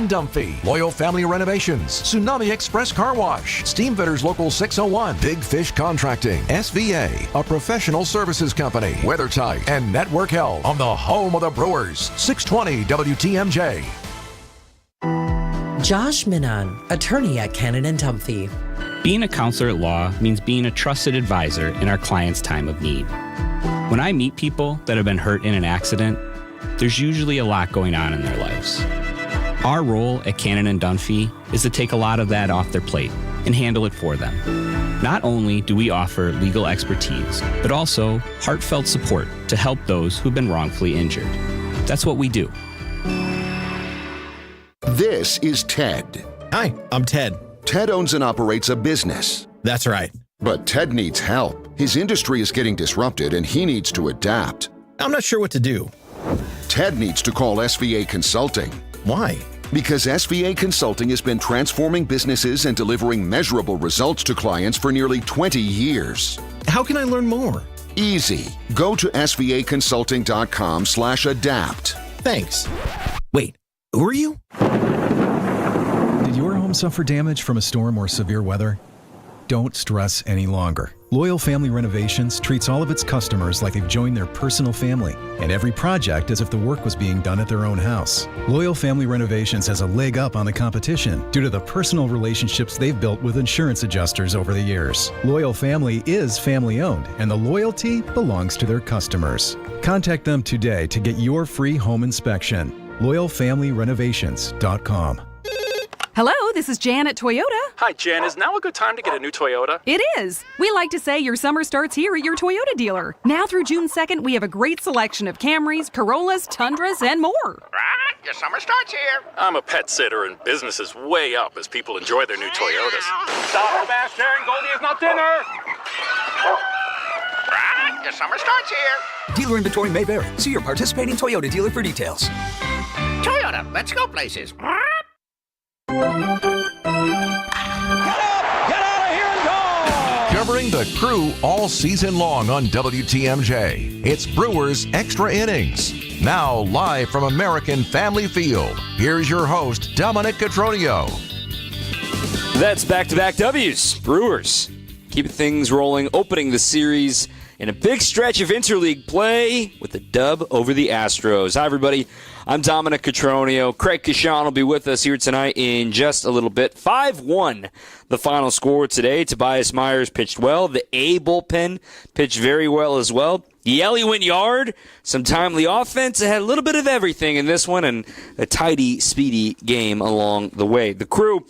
and Dunphy, Loyal Family Renovations, Tsunami Express Car Wash, Steamfitters Local 601, Big Fish Contracting, SVA, a professional services company, WeatherTight, and Network Health on the home of the Brewers, 620 WTMJ. Josh Minon, attorney at Cannon and Dunphy. Being a counselor at law means being a trusted advisor in our client's time of need. When I meet people that have been hurt in an accident, there's usually a lot going on in their lives. Our role at Cannon and Dunphy is to take a lot of that off their plate and handle it for them. Not only do we offer legal expertise, but also heartfelt support to help those who've been wrongfully injured. That's what we do. This is Ted. Hi, I'm Ted. Ted owns and operates a business. That's right. But Ted needs help. His industry is getting disrupted and he needs to adapt. I'm not sure what to do. Ted needs to call SVA Consulting. Why? Because SVA Consulting has been transforming businesses and delivering measurable results to clients for nearly 20 years. How can I learn more? Easy. Go to svaconsulting.com/adapt. Thanks. Wait, who are you? Did your home suffer damage from a storm or severe weather? Don't stress any longer. Loyal Family Renovations treats all of its customers like they've joined their personal family, and every project as if the work was being done at their own house. Loyal Family Renovations has a leg up on the competition due to the personal relationships they've built with insurance adjusters over the years. Loyal Family is family-owned, and the loyalty belongs to their customers. Contact them today to get your free home inspection. LoyalFamilyRenovations.com. Hello, this is Jan at Toyota. Hi, Jan. Is now a good time to get a new Toyota? It is. We like to say your summer starts here at your Toyota dealer. Now through June 2nd, we have a great selection of Camrys, Corollas, Tundras, and more. Right, your summer starts here. I'm a pet sitter, and business is way up as people enjoy their new Toyotas. Stop, Sebastian. Goldie is not dinner. Right, your summer starts here. Dealer inventory may vary. See your participating Toyota dealer for details. Toyota, let's go places. Covering the Crew all season long on WTMJ. It's Brewers Extra Innings. Now live from American Family Field, here's your host, Dominic Cotroneo. That's back-to-back W's. Brewers keep things rolling, opening the series in a big stretch of interleague play with a dub over the Astros. Hi, everybody. I'm Dominic Cotroneo. Craig Kashan will be with us here tonight in just a little bit. 5-1, the final score today. Tobias Myers pitched well. The A bullpen pitched very well as well. Yelly went yard. Some timely offense. It had a little bit of everything in this one and a tidy, speedy game along the way. The Crew,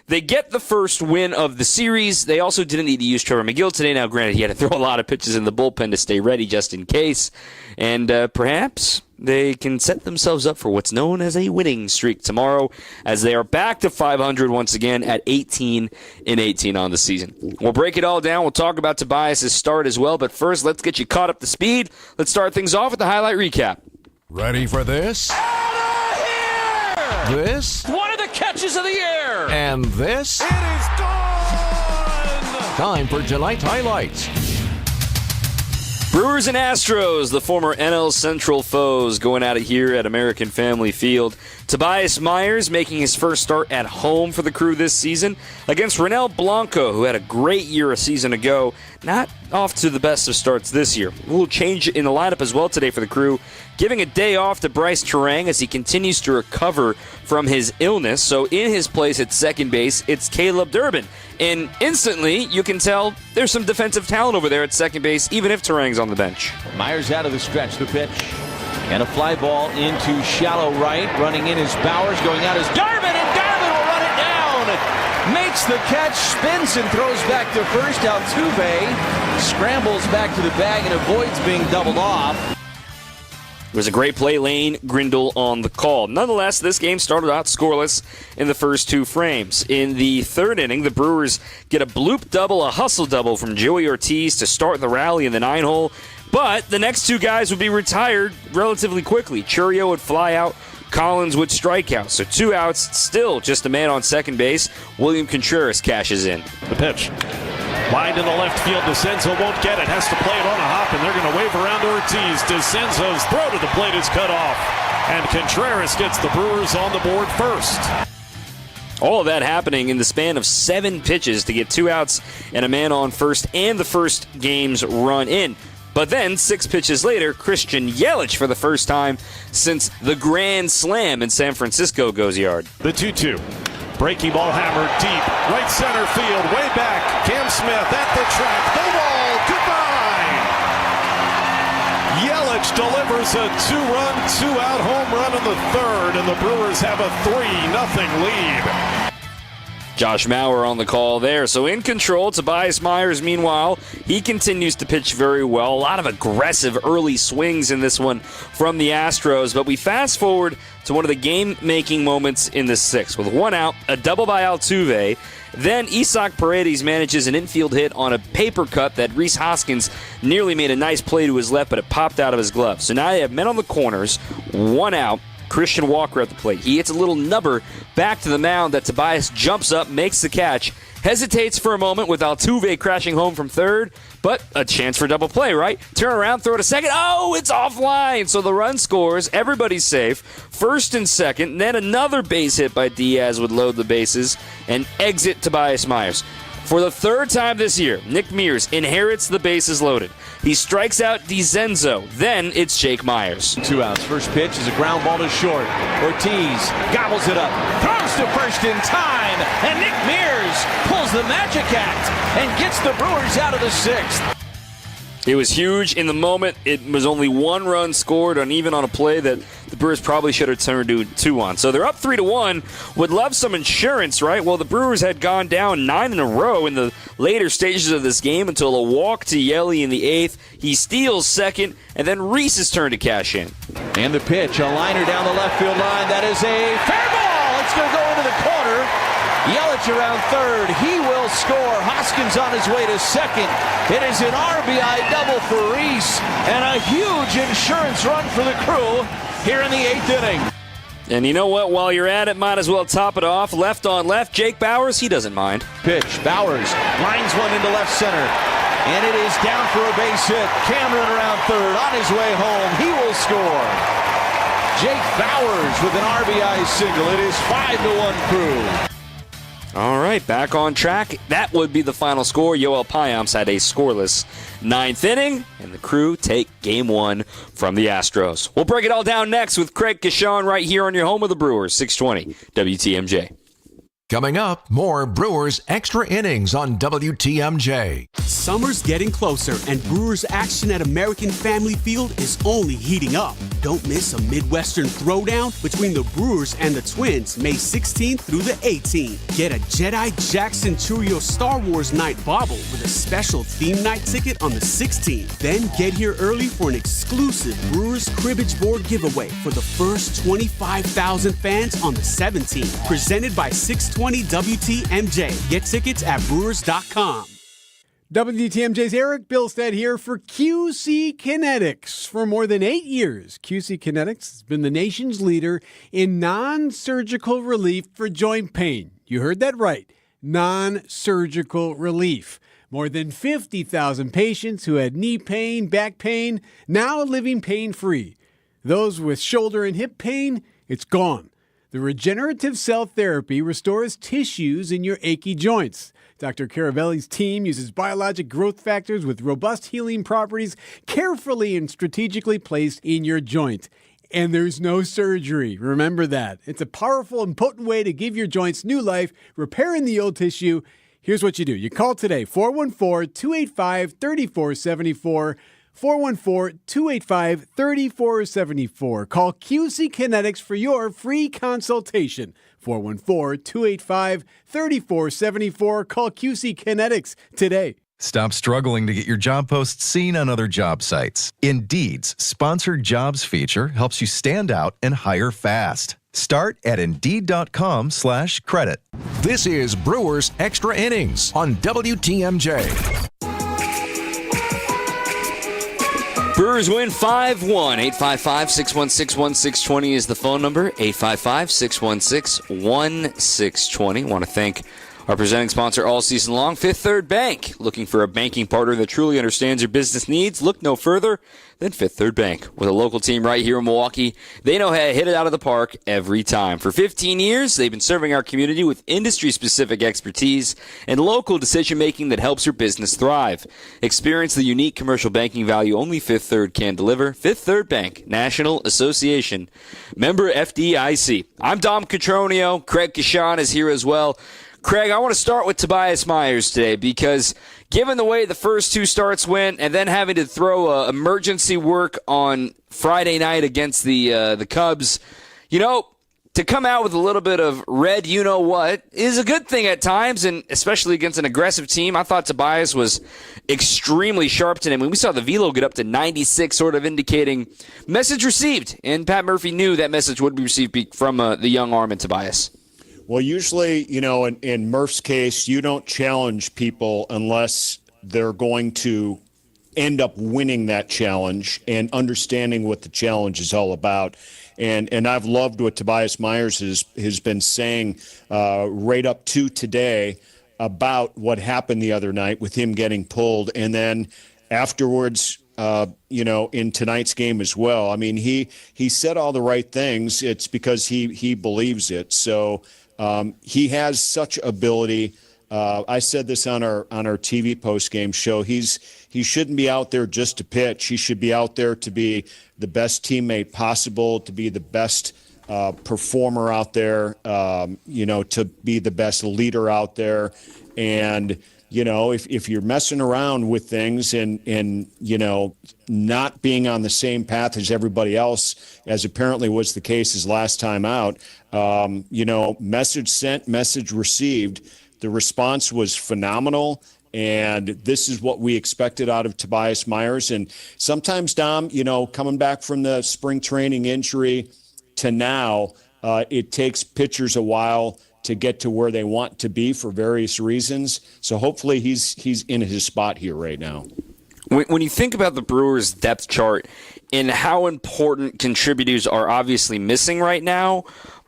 they get the first win of the series. They also didn't need to use Trevor McGill today. Now, granted, he had to throw a lot of pitches in the bullpen to stay ready just in case. And perhaps they can set themselves up for what's known as a winning streak tomorrow as they are back to 500 once again at 18-18 on the season. We'll break it all down. We'll talk about Tobias' start as well. But first, let's get you caught up to speed. Let's start things off with the highlight recap. Ready for this? Out of here! This? One of the catches of the year! And this? It is gone! Time for tonight's highlights. Brewers and Astros, the former NL Central foes, going at it here at American Family Field. Tobias Myers making his first start at home for the Crew this season against Ronel Blanco, who had a great year a season ago. Not off to the best of starts this year. A little change in the lineup as well today for the Crew, giving a day off to Bryce Terang as he continues to recover from his illness. So in his place at second base, it's Caleb Durbin. And instantly, you can tell there's some defensive talent over there at second base, even if Terang's on the bench. Myers out of the stretch, the pitch. And a fly ball into shallow right. Running in is Bowers, going out is Durbin, and Durbin will run it down. Makes the catch, spins and throws back to first. Altuve scrambles back to the bag and avoids being doubled off. It was a great play, Lane Grindle on the call. Nonetheless, this game started out scoreless in the first two frames. In the third inning, the Brewers get a bloop double, a hustle double from Joey Ortiz to start the rally in the 9-hole. But the next two guys would be retired relatively quickly. Churio would fly out, Collins would strike out. So 2 outs, still just a man on second base. William Contreras cashes in. The pitch. Line to the left field. DeCenzo won't get it. Has to play it on a hop, and they're going to wave around to Ortiz. DeCenzo's throw to the plate is cut off. and Contreras gets the Brewers on the board first. All of that happening in the span of 7 pitches to get 2 outs and a man on first and the first game's run in. But then, 6 pitches later, Christian Yelich, for the first time since the Grand Slam in San Francisco, goes yard. The 2-2. Breaking ball hammered deep. Right center field, way back. Cam Smith at the track. The wall, goodbye! Yelich delivers a 2-run, 2-out home run in the third, and the Brewers have a 3-0 lead. Josh Mauer on the call there. So in control, Tobias Myers, meanwhile, he continues to pitch very well. A lot of aggressive early swings in this one from the Astros. But we fast forward to one of the game-making moments in the 6th. With 1 out, a double by Altuve. Then Isaac Paredes manages an infield hit on a paper cut that Rhys Hoskins nearly made a nice play to his left, but it popped out of his glove. So now they have men on the corners, 1 out. Christian Walker at the plate. He hits a little nubber back to the mound that Tobias jumps up, makes the catch, hesitates for a moment with Altuve crashing home from third, but a chance for double play, right? Turn around, throw to second. Oh, it's offline. So the run scores. Everybody's safe. First and second. Then another base hit by Diaz would load the bases and exit Tobias Myers. For the 3rd time this year, Nick Mears inherits the bases loaded. He strikes out DiZenzo. Then it's Jake Myers. 2 outs. First pitch is a ground ball to short. Ortiz gobbles it up, throws to first in time, and Nick Mears pulls the magic act and gets the Brewers out of the 6th. It was huge in the moment. It was only 1 run scored even on a play that the Brewers probably should have turned to 2 on. So they're up 3-1. Would love some insurance, right? Well, the Brewers had gone down 9 in a row in the later stages of this game until a walk to Yelly in the 8th. He steals second, and then Rhys's turn to cash in. And the pitch, a liner down the left field line. That is a fair ball. It's going to go into the corner. Yelich around third. He will score. Hoskins on his way to second. It is an RBI double for Rhys and a huge insurance run for the crew here in the 8th inning. And you know what? While you're at it, might as well top it off. Left on left, Jake Bauers, he doesn't mind. Pitch, Bauers lines one into left center. And it is down for a base hit. Cameron around third on his way home. He will score. Jake Bauers with an RBI single. It is 5-1 crew. All right, back on track. That would be the final score. Yoel Payamps had a scoreless 9th inning, and the crew take Game 1 from the Astros. We'll break it all down next with Craig Kishon right here on your home of the Brewers, 620 WTMJ. Coming up, more Brewers Extra Innings on WTMJ. Summer's getting closer, and Brewers action at American Family Field is only heating up. Don't miss a Midwestern throwdown between the Brewers and the Twins, May 16th through the 18th. Get a Jedi Jack Centurio Star Wars night bobble with a special theme night ticket on the 16th. Then get here early for an exclusive Brewers cribbage board giveaway for the first 25,000 fans on the 17th. Presented by 620 WTMJ. Get tickets at Brewers.com. WTMJ's Eric Bilstead here for QC Kinetics. For more than 8 years, QC Kinetics has been the nation's leader in non-surgical relief for joint pain. You heard that right. Non-surgical relief. More than 50,000 patients who had knee pain, back pain, now living pain-free. Those with shoulder and hip pain, it's gone. The regenerative cell therapy restores tissues in your achy joints. Dr. Caravelli's team uses biologic growth factors with robust healing properties carefully and strategically placed in your joint. And there's no surgery. Remember that. It's a powerful and potent way to give your joints new life, repairing the old tissue. Here's what you do. You call today, 414-285-3474. 414-285-3474. Call QC Kinetics for your free consultation. 414-285-3474. Call QC Kinetics today. Stop struggling to get your job posts seen on other job sites. Indeed's Sponsored Jobs feature helps you stand out and hire fast. Start at Indeed.com/credit. This is Brewers Extra Innings on WTMJ. Brewers win 5-1. 855-616-1620 is the phone number. 855-616-1620. Want to thank Our presenting sponsor all season long, Fifth Third Bank. Looking for a banking partner that truly understands your business needs? Look no further than Fifth Third Bank. With a local team right here in Milwaukee, they know how to hit it out of the park every time. For 15 years, they've been serving our community with industry-specific expertise and local decision-making that helps your business thrive. Experience the unique commercial banking value only Fifth Third can deliver. Fifth Third Bank, National Association. Member FDIC. I'm Dom Cotroneo. Craig Kashan is here as well. Craig, I want to start with Tobias Myers today because given the way the first two starts went and then having to throw emergency work on Friday night against the Cubs, to come out with a little bit of red you-know-what is a good thing at times, and especially against an aggressive team. I thought Tobias was extremely sharp today. We saw the velo get up to 96, sort of indicating message received, and Pat Murphy knew that message would be received from the young arm in Tobias. Well, usually, in Murph's case, you don't challenge people unless they're going to end up winning that challenge and understanding what the challenge is all about. And I've loved what Tobias Myers has been saying right up to today about what happened the other night with him getting pulled. And then afterwards, in tonight's game as well. I mean, he said all the right things. It's because he believes it. So he has such ability. I said this on our TV post-game show. He shouldn't be out there just to pitch. He should be out there to be the best teammate possible, to be the best performer out there, to be the best leader out there. And, if you're messing around with things and not being on the same path as everybody else, as apparently was the case his last time out, message sent, message received. The response was phenomenal, and this is what we expected out of Tobias Myers. And sometimes, Dom, coming back from the spring training injury to now, it takes pitchers a while to get to where they want to be for various reasons. So hopefully he's in his spot here right now. When you think about the Brewers' depth chart and how important contributors are obviously missing right now,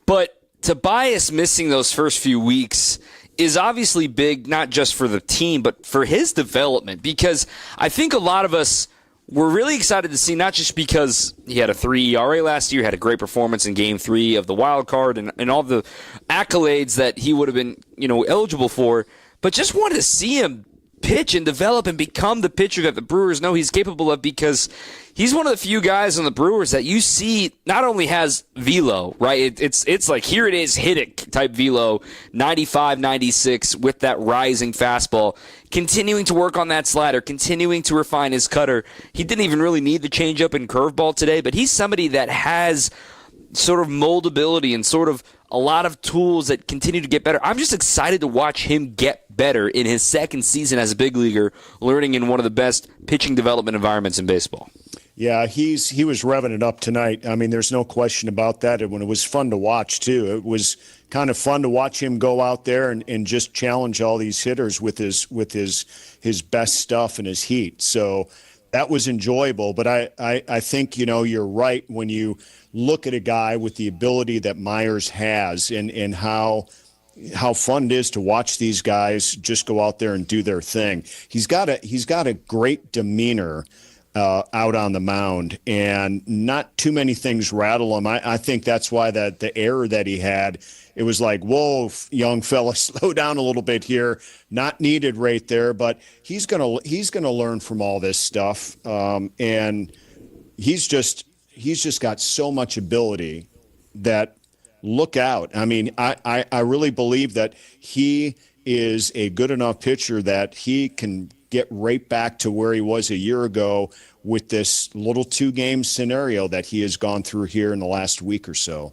but Tobias missing those first few weeks is obviously big, not just for the team, but for his development, because I think a lot of us were really excited to see, not just because he had a 3 ERA last year, had a great performance in Game 3 of the wild card, and all the accolades that he would have been, eligible for, but just wanted to see him pitch and develop and become the pitcher that the Brewers know he's capable of, because he's one of the few guys on the Brewers that you see not only has velo, right? It's like, here it is, hit it type velo, 95, 96 with that rising fastball, continuing to work on that slider, continuing to refine his cutter. He didn't even really need the changeup and curveball today, but he's somebody that has sort of moldability and sort of a lot of tools that continue to get better. I'm just excited to watch him get better in his second season as a big leaguer, learning in one of the best pitching development environments in baseball. Yeah, he was revving it up tonight. I mean, there's no question about that. And when it was fun to watch, too. It was kind of fun to watch him go out there and just challenge all these hitters with his best stuff and his heat. So that was enjoyable. But I think, you're right when you look at a guy with the ability that Myers has and how fun it is to watch these guys just go out there and do their thing. He's got a great demeanor out on the mound, and not too many things rattle him. I think that's why the error that he had, it was like, whoa, young fella, slow down a little bit here. Not needed right there, but he's gonna learn from all this stuff, and he's just got so much ability that look out. I mean, I really believe that he is a good enough pitcher that he can get right back to where he was a year ago with this little 2-game scenario that he has gone through here in the last week or so.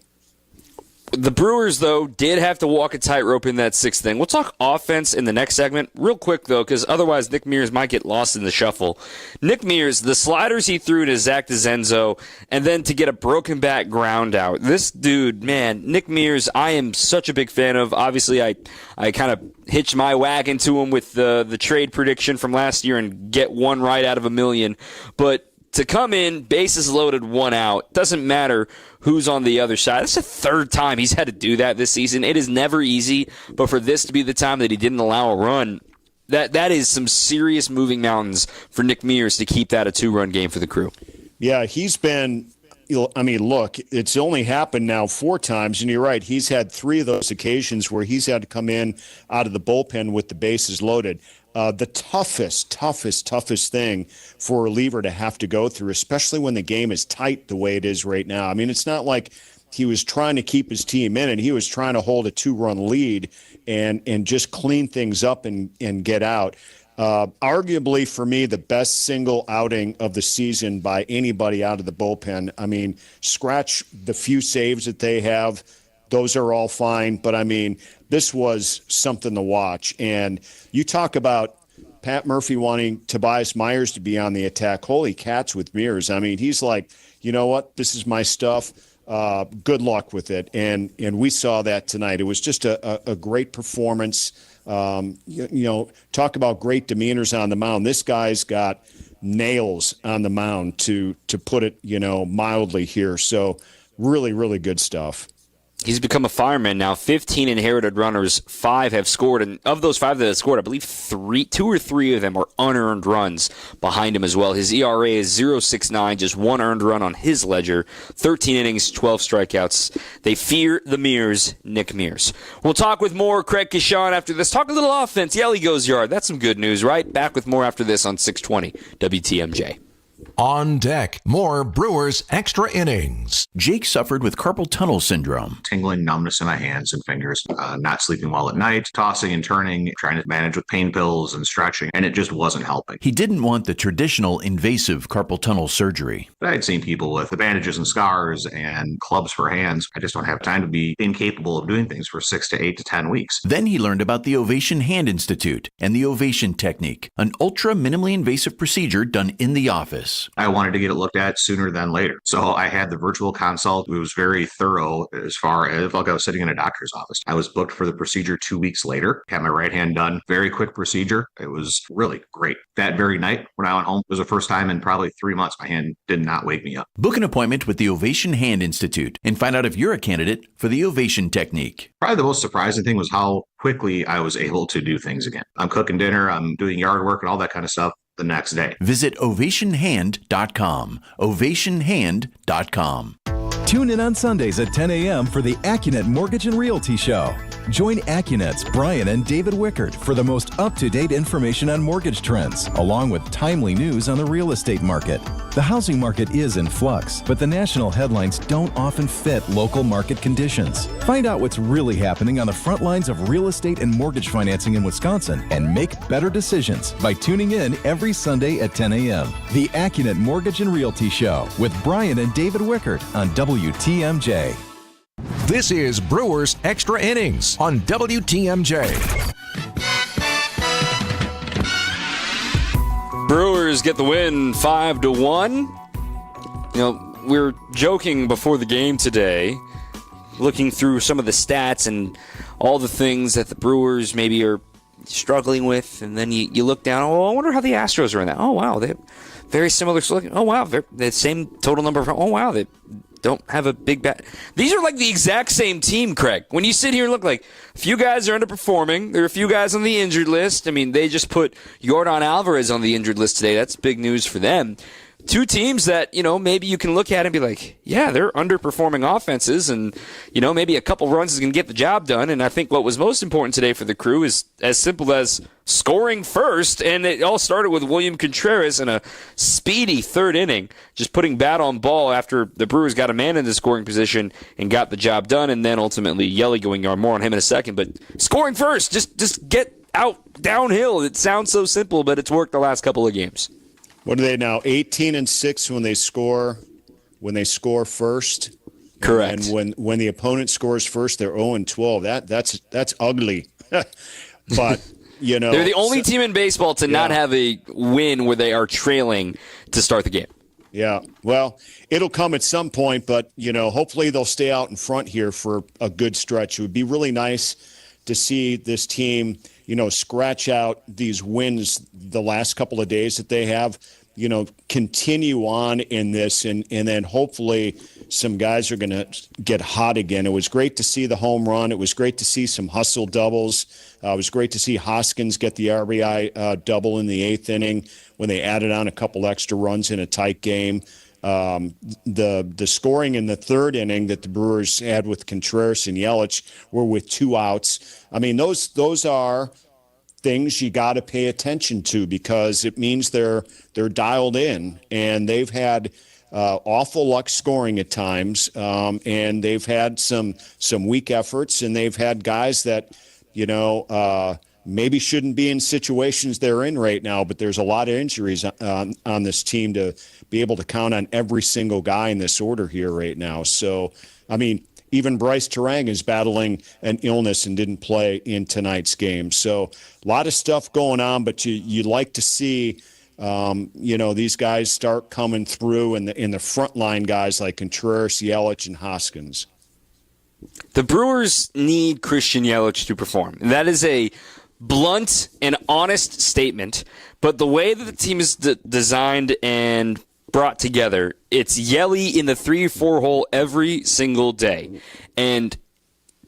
The Brewers, though, did have to walk a tightrope in that sixth inning. We'll talk offense in the next segment real quick, though, because otherwise Nick Mears might get lost in the shuffle. Nick Mears, the sliders he threw to Zach DeZenzo, and then to get a broken bat ground out. This dude, man, Nick Mears, I am such a big fan of. Obviously, I kind of hitched my wagon to him with the trade prediction from last year and get one right out of a million. But to come in, bases loaded, 1 out. Doesn't matter who's on the other side. That's the third time he's had to do that this season. It is never easy, but for this to be the time that he didn't allow a run, that is some serious moving mountains for Nick Mears to keep that a 2-run game for the Crew. Yeah, he's been, I mean, look, it's only happened now 4 times, and you're right. He's had 3 of those occasions where he's had to come in out of the bullpen with the bases loaded. The toughest thing for a reliever to have to go through, especially when the game is tight the way it is right now. I mean, it's not like he was trying to keep his team in it. He was trying to hold a 2-run lead and just clean things up and get out. Arguably, for me, the best single outing of the season by anybody out of the bullpen. I mean, scratch the few saves that they have. Those are all fine. But, I mean, this was something to watch. And you talk about Pat Murphy wanting Tobias Myers to be on the attack. Holy cats with Mears. I mean, he's like, you know what? This is my stuff. Good luck with it. And we saw that tonight. It was just a great performance. Talk about great demeanors on the mound. This guy's got nails on the mound, to put it, mildly here. So really, really good stuff. He's become a fireman now. 15 inherited runners, 5 have scored. And of those 5 that have scored, I believe 2 or 3 of them are unearned runs behind him as well. His ERA is 0.69, just 1 earned run on his ledger. 13 innings, 12 strikeouts. They fear the Mears, Nick Mears. We'll talk with more Craig Kishon after this. Talk a little offense. Yelly goes yard. That's some good news, right? Back with more after this on 620 WTMJ. On deck, more Brewers Extra Innings. Jake suffered with carpal tunnel syndrome. Tingling numbness in my hands and fingers, not sleeping well at night, tossing and turning, trying to manage with pain pills and stretching, and it just wasn't helping. He didn't want the traditional invasive carpal tunnel surgery. I had seen people with bandages and scars and clubs for hands. I just don't have time to be incapable of doing things for 6 to 8 to 10 weeks. Then he learned about the Ovation Hand Institute and the Ovation Technique, an ultra minimally invasive procedure done in the office. I wanted to get it looked at sooner than later. So I had the virtual consult. It was very thorough as far as like I was sitting in a doctor's office. I was booked for the procedure 2 weeks later, had my right hand done. Very quick procedure. It was really great. That very night when I went home, it was the first time in probably 3 months my hand did not wake me up. Book an appointment with the Ovation Hand Institute and find out if you're a candidate for the Ovation Technique. Probably the most surprising thing was how quickly I was able to do things again. I'm cooking dinner, I'm doing yard work and all that kind of stuff the next day. Visit ovationhand.com. ovationhand.com. Tune in on Sundays at 10 a.m. for the AccuNet Mortgage and Realty Show. Join AccuNet's Brian and David Wickert for the most up-to-date information on mortgage trends, along with timely news on the real estate market. The housing market is in flux, but the national headlines don't often fit local market conditions. Find out what's really happening on the front lines of real estate and mortgage financing in Wisconsin and make better decisions by tuning in every Sunday at 10 a.m. The AccuNet Mortgage and Realty Show with Brian and David Wickert on WTMJ. This is Brewers Extra Innings on WTMJ. Brewers get the win 5-1. We were joking before the game today, looking through some of the stats and all the things that the Brewers maybe are struggling with, and then you look down, I wonder how the Astros are in that. Oh, wow, they're very similar. Oh, wow, they're the same total number of, oh, wow, they don't have a big bat. These are like the exact same team, Craig. When you sit here and look, like a few guys are underperforming. There are a few guys on the injured list. I mean, they just put Yordan Alvarez on the injured list today. That's big news for them. Two teams that, maybe you can look at and be like, yeah, they're underperforming offenses, and, maybe a couple runs is going to get the job done. And I think what was most important today for the Crew is as simple as scoring first, and it all started with William Contreras in a speedy third inning, just putting bat on ball after the Brewers got a man in the scoring position and got the job done, and then ultimately Yelly going yard. More on him in a second, but scoring first, just get out downhill. It sounds so simple, but it's worked the last couple of games. What are they now? 18-6 when they score first. Correct. And when the opponent scores first, they're 0-12. That's ugly. But they're the only team in baseball to not have a win where they are trailing to start the game. Yeah. Well, it'll come at some point, but hopefully they'll stay out in front here for a good stretch. It would be really nice to see this team, scratch out these wins the last couple of days that they have. continue on in this, and then hopefully some guys are going to get hot again. It was great to see the home run. It was great to see some hustle doubles. It was great to see Hoskins get the RBI double in the 8th inning when they added on a couple extra runs in a tight game. The scoring in the 3rd inning that the Brewers had with Contreras and Yelich were with 2 outs. I mean, those are things you got to pay attention to, because it means they're dialed in, and they've had awful luck scoring at times, and they've had some weak efforts, and they've had guys that maybe shouldn't be in situations they're in right now, but there's a lot of injuries on this team to be able to count on every single guy in this order here right now. So, I mean, even Bryce Terang is battling an illness and didn't play in tonight's game. So a lot of stuff going on, but you like to see, these guys start coming through in the frontline guys like Contreras, Yelich, and Hoskins. The Brewers need Christian Yelich to perform. That is a blunt and honest statement, but the way that the team is designed and brought together, it's Yelly in the 3-4 hole every single day. And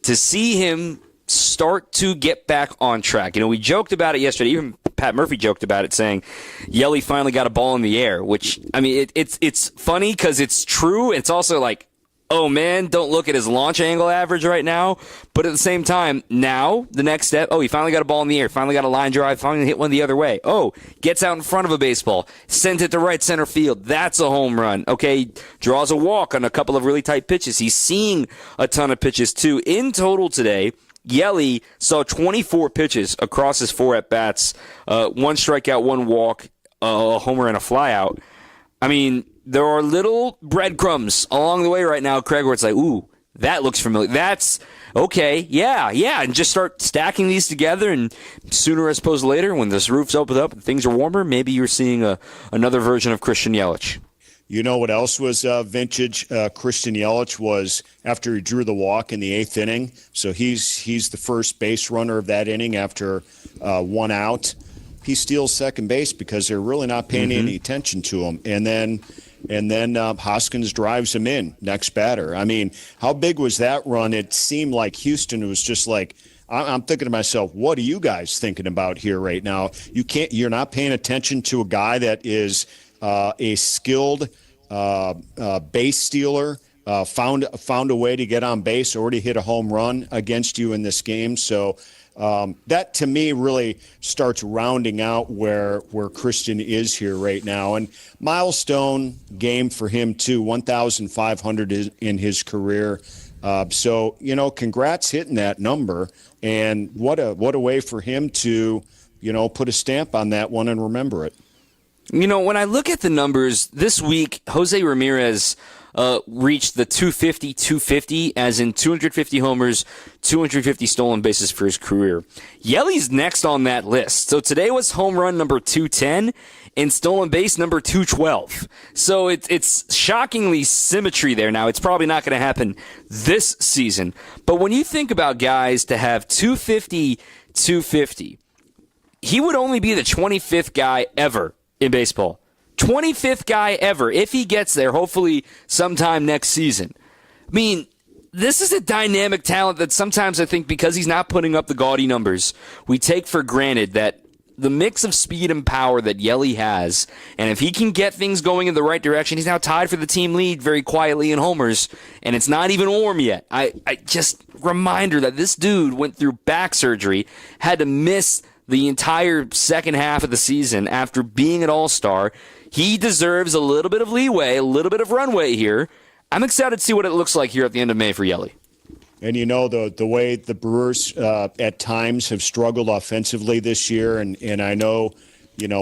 to see him start to get back on track, we joked about it yesterday, even Pat Murphy joked about it, saying Yelly finally got a ball in the air, which, I mean, it's funny because it's true. It's also like, oh man, don't look at his launch angle average right now. But at the same time, now the next step, he finally got a ball in the air, finally got a line drive, finally hit one the other way. Gets out in front of a baseball, sends it to right center field. That's a home run. Okay, draws a walk on a couple of really tight pitches. He's seeing a ton of pitches too. In total today, Yelly saw 24 pitches across his 4 at-bats, 1 strikeout, 1 walk, a homer, and a flyout. I mean, there are little breadcrumbs along the way right now, Craig, where it's like, ooh, that looks familiar. That's okay, yeah, and just start stacking these together, and sooner as opposed to later, when this roof's opened up and things are warmer, maybe you're seeing another version of Christian Yelich. You know what else was vintage Christian Yelich was after he drew the walk in the 8th inning? So he's the first base runner of that inning after 1 out. He steals second base because they're really not paying any attention to him. And then Hoskins drives him in, next batter. I mean, how big was that run? It seemed like Houston was just like, I'm thinking to myself, what are you guys thinking about here right now? You're not paying attention to a guy that is a skilled base stealer, found a way to get on base, already hit a home run against you in this game. So that to me really starts rounding out where Christian is here right now. And milestone game for him too, 1,500 in his career. So, congrats hitting that number, and what a way for him to, put a stamp on that one and remember it. When I look at the numbers this week, Jose Ramirez reached the 250, as in 250 homers, 250 stolen bases for his career. Yelly's next on that list. So today was home run number 210 and stolen base number 212. So it's shockingly symmetry there. Now, it's probably not going to happen this season. But when you think about guys to have 250, he would only be the 25th guy ever in baseball. 25th guy ever, if he gets there, hopefully sometime next season. I mean, this is a dynamic talent that sometimes I think because he's not putting up the gaudy numbers, we take for granted that the mix of speed and power that Yelly has, and if he can get things going in the right direction, he's now tied for the team lead very quietly in homers, and it's not even warm yet. I just reminder that this dude went through back surgery, had to miss the entire second half of the season after being an all-star. He deserves a little bit of leeway, a little bit of runway here. I'm excited to see what it looks like here at the end of May for Yelly. And the way the Brewers at times have struggled offensively this year, and I know,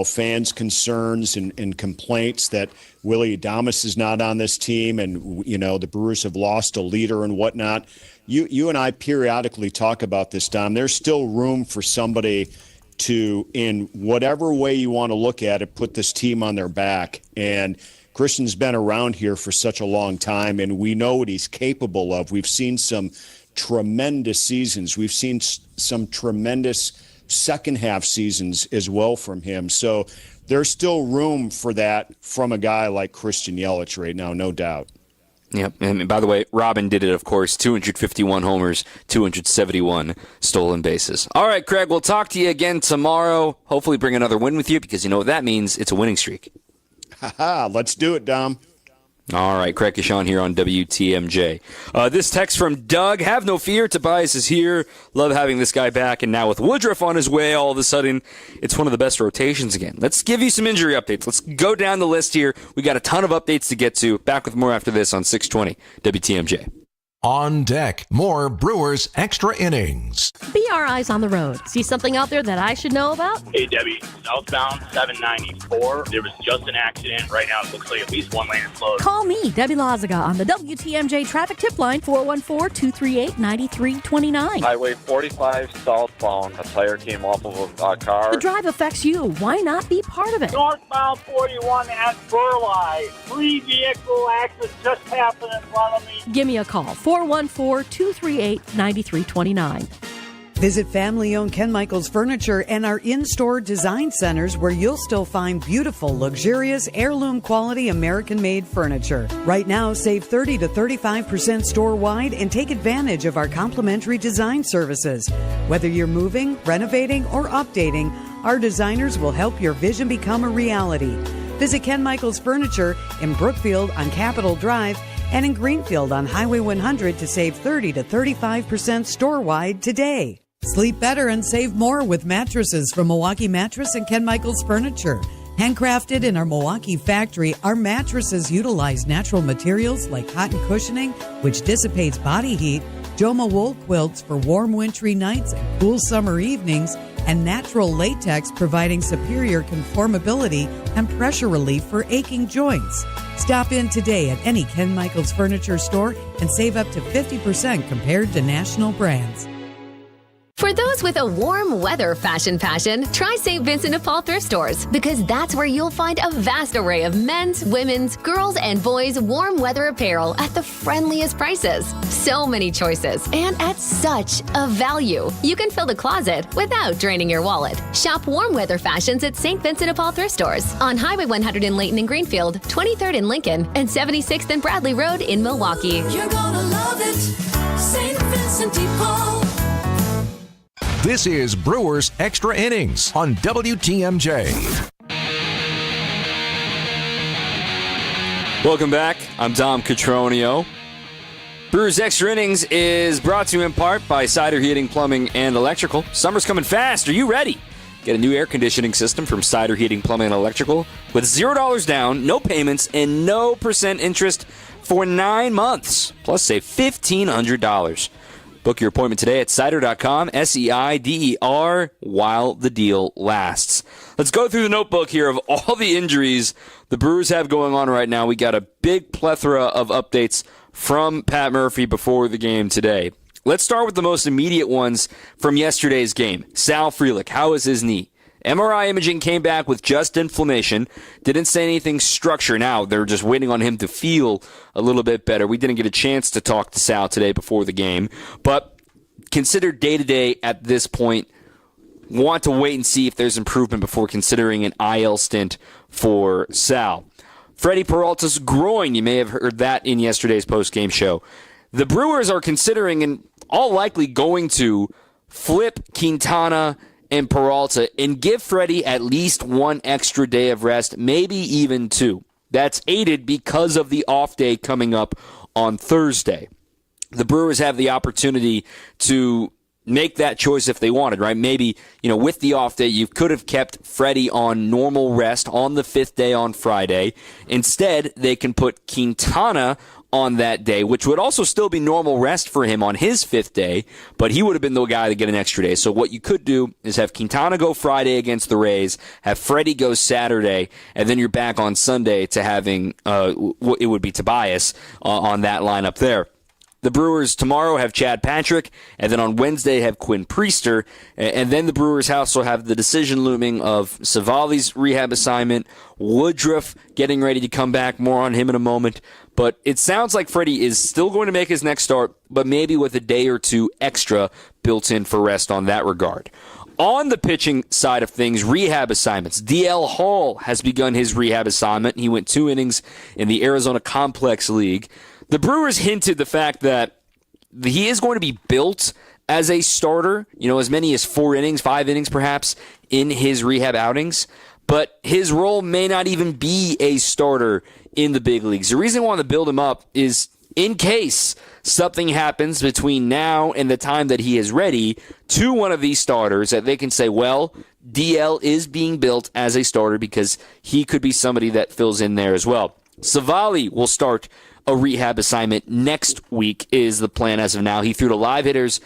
fans' concerns and complaints that Willie Adames is not on this team, and, the Brewers have lost a leader and whatnot. You and I periodically talk about this, Dom. There's still room for somebody to, in whatever way you want to look at it, put this team on their back. And Christian's been around here for such a long time, and we know what he's capable of. We've seen some tremendous seasons. We've seen some tremendous second half seasons as well from him. So there's still room for that from a guy like Christian Yelich right now, no doubt. Yep, and by the way, Robin did it, of course, 251 homers, 271 stolen bases. All right, Craig, we'll talk to you again tomorrow. Hopefully bring another win with you, because you know what that means. It's a winning streak. Ha-ha, let's do it, Dom. All right, Craig Kashan here on WTMJ. This text from Doug: have no fear, Tobias is here. Love having this guy back, and now with Woodruff on his way, all of a sudden, it's one of the best rotations again. Let's give you some injury updates. Let's go down the list here. We got a ton of updates to get to. Back with more after this on 620 WTMJ. On deck, more Brewers Extra Innings. Be our eyes on the road. See something out there that I should know about? Hey, Debbie. Southbound 794. There was just an accident. Right now, it looks like at least one lane is closed. Call me, Debbie Lazaga, on the WTMJ traffic tip line, 414-238-9329. Highway 45 southbound. A tire came off of a car. The drive affects you. Why not be part of it? Northbound 41 at Burleigh. 3 vehicle accidents just happened in front of me. Give me a call, 414-238-9329. Visit family-owned Ken Michaels Furniture and our in-store design centers, where you'll still find beautiful, luxurious, heirloom quality American-made furniture. Right now, save 30 to 35% store-wide and take advantage of our complimentary design services. Whether you're moving, renovating, or updating, our designers will help your vision become a reality. Visit Ken Michaels Furniture in Brookfield on Capitol Drive and in Greenfield on Highway 100 to save 30 to 35% store-wide today. Sleep better and save more with mattresses from Milwaukee Mattress and Ken Michaels Furniture. Handcrafted in our Milwaukee factory, our mattresses utilize natural materials like cotton cushioning, which dissipates body heat, Joma wool quilts for warm wintry nights and cool summer evenings, and natural latex providing superior conformability and pressure relief for aching joints. Stop in today at any Ken Michaels Furniture store and save up to 50% compared to national brands. For those with a warm weather fashion passion, try St. Vincent de Paul thrift stores, because that's where you'll find a vast array of men's, women's, girls, and boys' warm weather apparel at the friendliest prices. So many choices, and at such a value. You can fill the closet without draining your wallet. Shop warm weather fashions at St. Vincent de Paul thrift stores on Highway 100 in Layton and Greenfield, 23rd in Lincoln, and 76th and Bradley Road in Milwaukee. You're gonna love it, St. Vincent de Paul. This is Brewers Extra Innings on WTMJ. Welcome back. I'm Dom Cotroneo. Brewers Extra Innings is brought to you in part by Cider Heating, Plumbing, and Electrical. Summer's coming fast. Are you ready? Get a new air conditioning system from Cider Heating, Plumbing, and Electrical with $0 down, no payments, and no % interest for 9 months. Plus, save $1,500. Book your appointment today at Cider.com, SEIDER, while the deal lasts. Let's go through the notebook here of all the injuries the Brewers have going on right now. We got a big plethora of updates from Pat Murphy before the game today. Let's start with the most immediate ones from yesterday's game. Sal Frelick, how is his knee? MRI imaging came back with just inflammation. Didn't say anything structure. Now, they're just waiting on him to feel a little bit better. We didn't get a chance to talk to Sal today before the game. But considered day-to-day at this point. Want to wait and see if there's improvement before considering an IL stint for Sal. Freddie Peralta's groin, you may have heard that in yesterday's post-game show. The Brewers are considering and all likely going to flip Quintana and Peralta and give Freddie at least one extra day of rest, maybe even two. That's aided because of the off day coming up on Thursday. The Brewers have the opportunity to make that choice if they wanted, right? Maybe, with the off day, you could have kept Freddie on normal rest on the 5th day on Friday. Instead, they can put Quintana on that day, which would also still be normal rest for him on his 5th day, but he would have been the guy to get an extra day. So what you could do is have Quintana go Friday against the Rays, have Freddie go Saturday, and then you're back on Sunday to having, it would be Tobias on that lineup there. The Brewers tomorrow have Chad Patrick, and then on Wednesday have Quinn Priester, and then the Brewers also have the decision looming of Savali's rehab assignment, Woodruff getting ready to come back, more on him in a moment. But it sounds like Freddie is still going to make his next start, but maybe with a day or two extra built in for rest on that regard. On the pitching side of things, rehab assignments. DL Hall has begun his rehab assignment. He went 2 innings in the Arizona Complex League. The Brewers hinted the fact that he is going to be built as a starter, as many as 4 innings, 5 innings perhaps, in his rehab outings. But his role may not even be a starter in the big leagues. The reason I want to build him up is in case something happens between now and the time that he is ready to one of these starters, that they can say, well, DL is being built as a starter because he could be somebody that fills in there as well. Savali will start a rehab assignment next week is the plan as of now. He threw to live hitters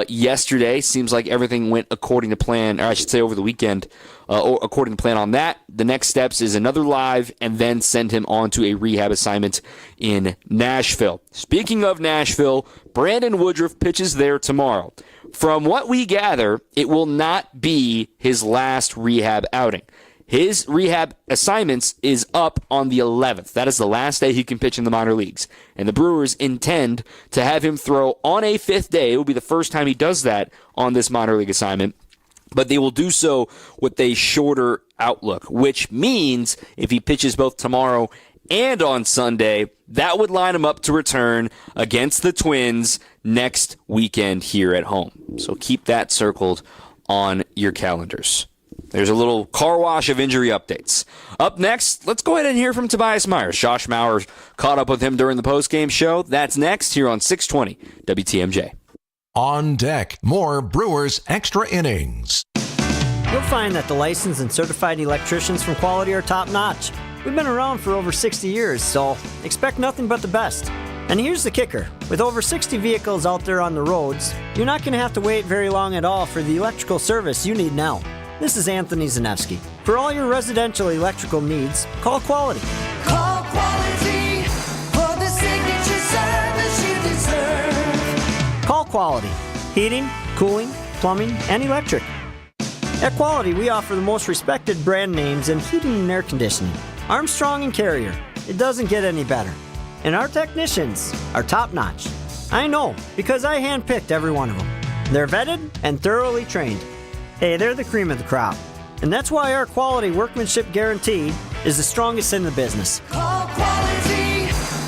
yesterday. Seems like everything went according to plan, or I should say over the weekend, or according to plan on that. The next steps is another live and then send him on to a rehab assignment in Nashville. Speaking of Nashville, Brandon Woodruff pitches there tomorrow. From what we gather, it will not be his last rehab outing. His rehab assignments is up on the 11th. That is the last day he can pitch in the minor leagues. And the Brewers intend to have him throw on a 5th day. It will be the first time he does that on this minor league assignment. But they will do so with a shorter outlook, which means if he pitches both tomorrow and on Sunday, that would line him up to return against the Twins next weekend here at home. So keep that circled on your calendars. There's a little car wash of injury updates. Up next, let's go ahead and hear from Tobias Myers. Josh Mauer caught up with him during the postgame show. That's next here on 620 WTMJ. On deck, more Brewers Extra Innings. You'll find that the licensed and certified electricians from Quality are top-notch. We've been around for over 60 years, so expect nothing but the best. And here's the kicker. With over 60 vehicles out there on the roads, you're not going to have to wait very long at all for the electrical service you need now. This is Anthony Zanevsky. For all your residential electrical needs, call Quality. Call Quality for the signature service you deserve. Call Quality. Heating, cooling, plumbing, and electric. At Quality, we offer the most respected brand names in heating and air conditioning. Armstrong and Carrier. It doesn't get any better. And our technicians are top-notch. I know, because I handpicked every one of them. They're vetted and thoroughly trained. Hey, they're the cream of the crop. And that's why our quality workmanship guarantee is the strongest in the business. Call Quality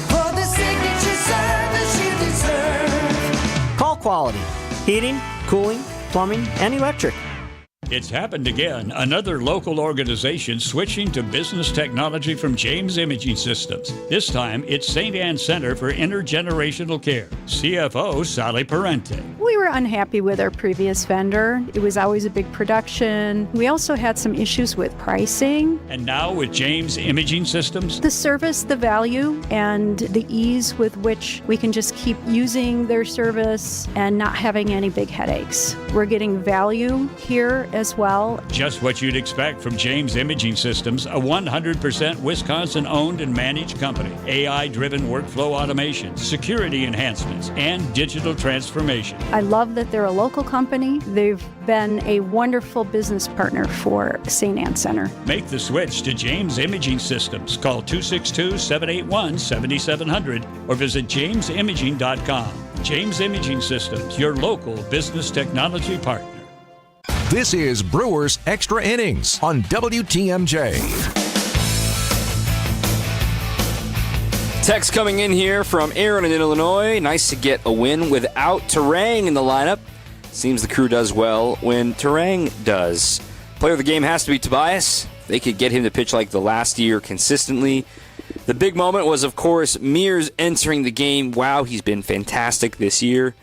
for the signature service you deserve. Call Quality. Heating, cooling, plumbing, and electric. It's happened again. Another local organization switching to business technology from James Imaging Systems. This time, it's St. Anne Center for Intergenerational Care. CFO Sally Parente. We were unhappy with our previous vendor. It was always a big production. We also had some issues with pricing. And now with James Imaging Systems? The service, the value, and the ease with which we can just keep using their service and not having any big headaches. We're getting value here as well. Just what you'd expect from James Imaging Systems, a 100% Wisconsin-owned and managed company. AI-driven workflow automation, security enhancements, and digital transformation. I love that they're a local company. They've been a wonderful business partner for St. Anne Center. Make the switch to James Imaging Systems. Call 262-781-7700 or visit jamesimaging.com. James Imaging Systems, your local business technology partner. This is Brewers Extra Innings on WTMJ. Text coming in here from Aaron in Illinois. Nice to get a win without Terang in the lineup. Seems the crew does well when Terang does. Player of the game has to be Tobias. They could get him to pitch like the last year consistently. The big moment was, of course, Mears entering the game. Wow, he's been fantastic this year.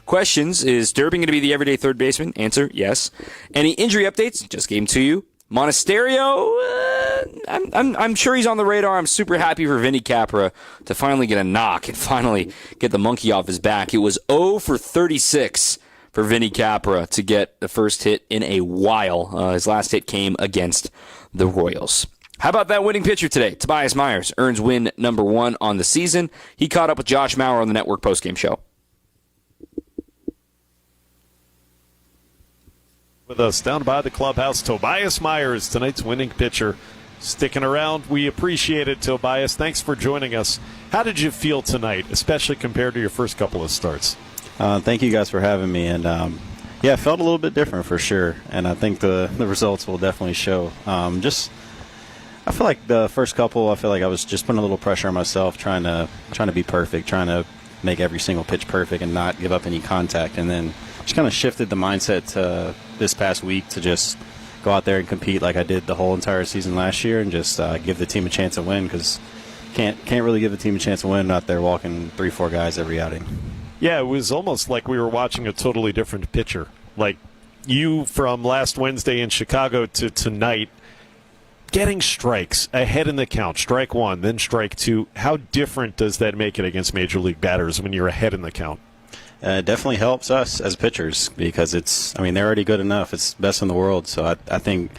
Questions, is Durbin going to be the everyday third baseman? Answer, yes. Any injury updates? Just gave them to you. Monasterio, I'm sure he's on the radar. I'm super happy for Vinny Capra to finally get a knock and finally get the monkey off his back. It was 0 for 36 for Vinny Capra to get the first hit in a while. His last hit came against the Royals. How about that winning pitcher today? Tobias Myers earns win number 1 on the season. He caught up with Josh Mauer on the network postgame show. With us down by the clubhouse, Tobias Myers, tonight's winning pitcher, sticking around. We appreciate it, Tobias. Thanks for joining us. How did you feel tonight, especially compared to your first couple of starts? Thank you guys for having me. And Yeah, it felt a little bit different for sure, and I think the results will definitely show. I feel like the first couple, I feel like I was just putting a little pressure on myself, trying to be perfect, trying to make every single pitch perfect and not give up any contact, and then just kind of shifted the mindset to this past week to just go out there and compete like I did the whole entire season last year, and just give the team a chance to win, because can't really give the team a chance to win out there walking 3-4 guys every outing. Yeah, it was almost like we were watching a totally different pitcher. Like you from last Wednesday in Chicago to tonight, getting strikes ahead in the count, strike one, then strike two. How different does that make it against major league batters when you're ahead in the count? It definitely helps us as pitchers, because they're already good enough. It's best in the world. So I think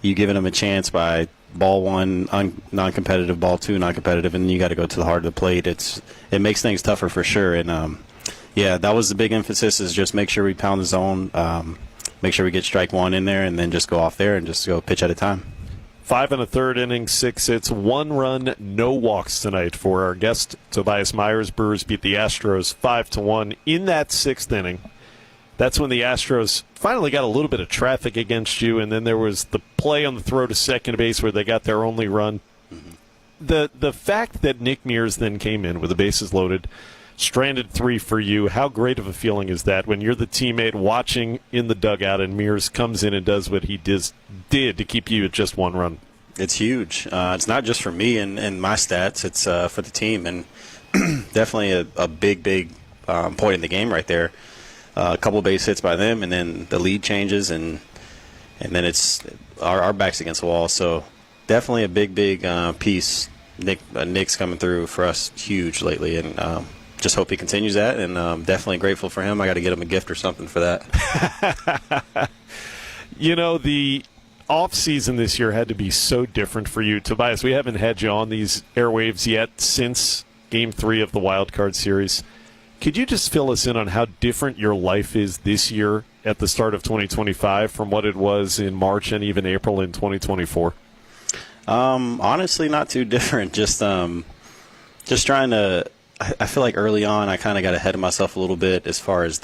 you giving them a chance by ball one, non-competitive, ball two, non-competitive, and then you got to go to the heart of the plate. It makes things tougher for sure. And yeah, that was the big emphasis, is just make sure we pound the zone, make sure we get strike one in there, and then just go off there and just go pitch at a time. 5 1/3 innings, 6 hits, 1 run, no walks tonight for our guest, Tobias Myers. Brewers beat the Astros 5-1 in that 6th inning. That's when the Astros finally got a little bit of traffic against you, and then there was the play on the throw to second base where they got their only run. Mm-hmm. The fact that Nick Mears then came in with the bases loaded, stranded 3 for you, how great of a feeling is that when you're the teammate watching in the dugout and Mears comes in and does what he did to keep you at just 1 run? It's huge. It's not just for me and my stats. It's for the team, and definitely a big point in the game right there. A couple base hits by them, and then the lead changes, and then it's our back's against the wall. So definitely a big piece. Nick's coming through for us huge lately, and just hope he continues that, and definitely grateful for him. I got to get him a gift or something for that. The off-season this year had to be so different for you. Tobias, we haven't had you on these airwaves yet since Game 3 of the Wild Card Series. Could you just fill us in on how different your life is this year at the start of 2025 from what it was in March and even April in 2024? Honestly, not too different. Just trying to – I feel like early on I kind of got ahead of myself a little bit as far as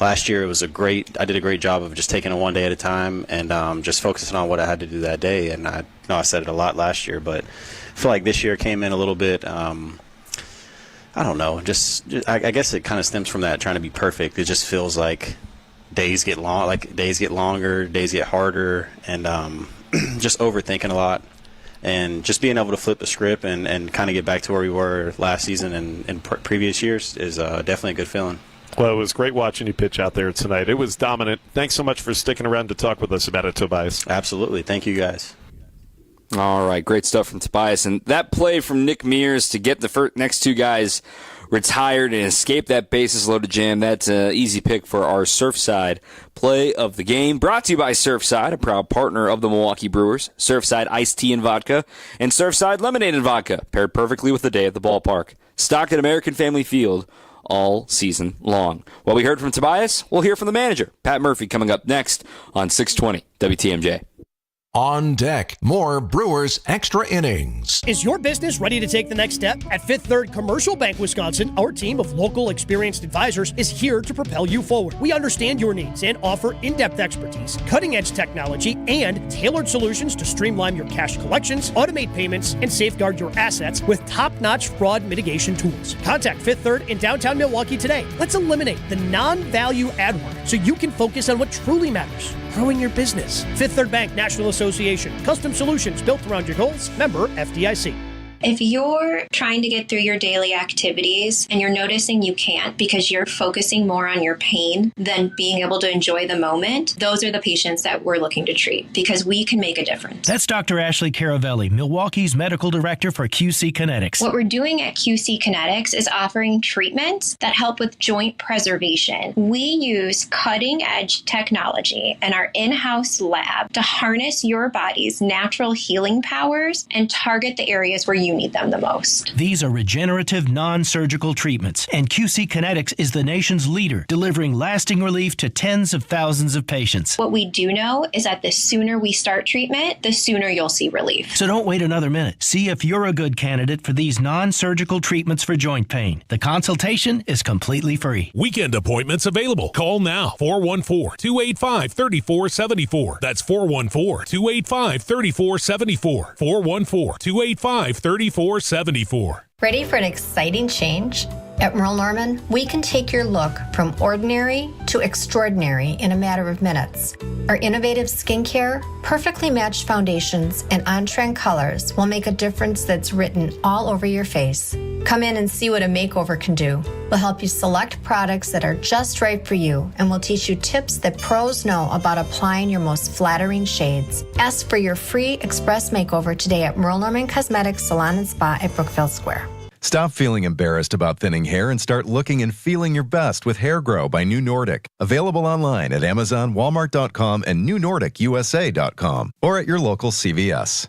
last year. It was I did a great job of just taking it one day at a time and just focusing on what I had to do that day. And I know I said it a lot last year, but I feel like this year came in a little bit I don't know. I guess it kind of stems from that, trying to be perfect. It just feels like days get longer, days get harder, and just overthinking a lot. And just being able to flip the script and kind of get back to where we were last season and previous years is definitely a good feeling. Well, it was great watching you pitch out there tonight. It was dominant. Thanks so much for sticking around to talk with us about it, Tobias. Absolutely. Thank you, guys. All right, great stuff from Tobias. And that play from Nick Mears to get the next 2 guys retired and escape that bases loaded jam, that's an easy pick for our Surfside play of the game. Brought to you by Surfside, a proud partner of the Milwaukee Brewers. Surfside iced tea and vodka, and Surfside lemonade and vodka, paired perfectly with the day at the ballpark. Stocked at American Family Field all season long. While we heard from Tobias, we'll hear from the manager, Pat Murphy, coming up next on 620 WTMJ. On deck, more Brewers Extra Innings. Is your business ready to take the next step? At Fifth Third Commercial Bank Wisconsin, our team of local experienced advisors is here to propel you forward. We understand your needs and offer in-depth expertise, cutting-edge technology, and tailored solutions to streamline your cash collections, automate payments, and safeguard your assets with top-notch fraud mitigation tools. Contact Fifth Third in downtown Milwaukee today. Let's eliminate the non-value add work so you can focus on what truly matters. Growing your business. Fifth Third Bank National Association. Custom solutions built around your goals. Member FDIC. If you're trying to get through your daily activities and you're noticing you can't because you're focusing more on your pain than being able to enjoy the moment, those are the patients that we're looking to treat because we can make a difference. That's Dr. Ashley Caravelli, Milwaukee's medical director for QC Kinetics. What we're doing at QC Kinetics is offering treatments that help with joint preservation. We use cutting-edge technology in our in-house lab to harness your body's natural healing powers and target the areas where you you need them the most. These are regenerative, non-surgical treatments, and QC Kinetics is the nation's leader, delivering lasting relief to tens of thousands of patients. What we do know is that the sooner we start treatment, the sooner you'll see relief. So don't wait another minute. See if you're a good candidate for these non-surgical treatments for joint pain. The consultation is completely free. Weekend appointments available. Call now. 414-285-3474. That's 414-285-3474. 414-285-3474. Ready for an exciting change? At Merle Norman, we can take your look from ordinary to extraordinary in a matter of minutes. Our innovative skincare, perfectly matched foundations, and on-trend colors will make a difference that's written all over your face. Come in and see what a makeover can do. We'll help you select products that are just right for you, and we'll teach you tips that pros know about applying your most flattering shades. Ask for your free express makeover today at Merle Norman Cosmetics Salon and Spa at Brookfield Square. Stop feeling embarrassed about thinning hair and start looking and feeling your best with Hair Grow by New Nordic. Available online at Amazon, Walmart.com, and NewNordicUSA.com, or at your local CVS.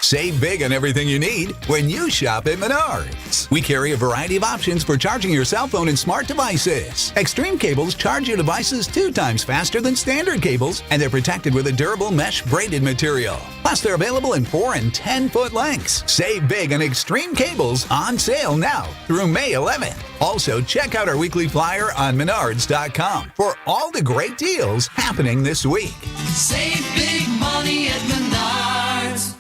Save big on everything you need when you shop at Menards. We carry a variety of options for charging your cell phone and smart devices. Extreme cables charge your devices 2 times faster than standard cables, and they're protected with a durable mesh braided material. Plus, they're available in 4 and 10-foot lengths. Save big on Extreme cables, on sale now through May 11th. Also, check out our weekly flyer on Menards.com for all the great deals happening this week. Save big money at Menards.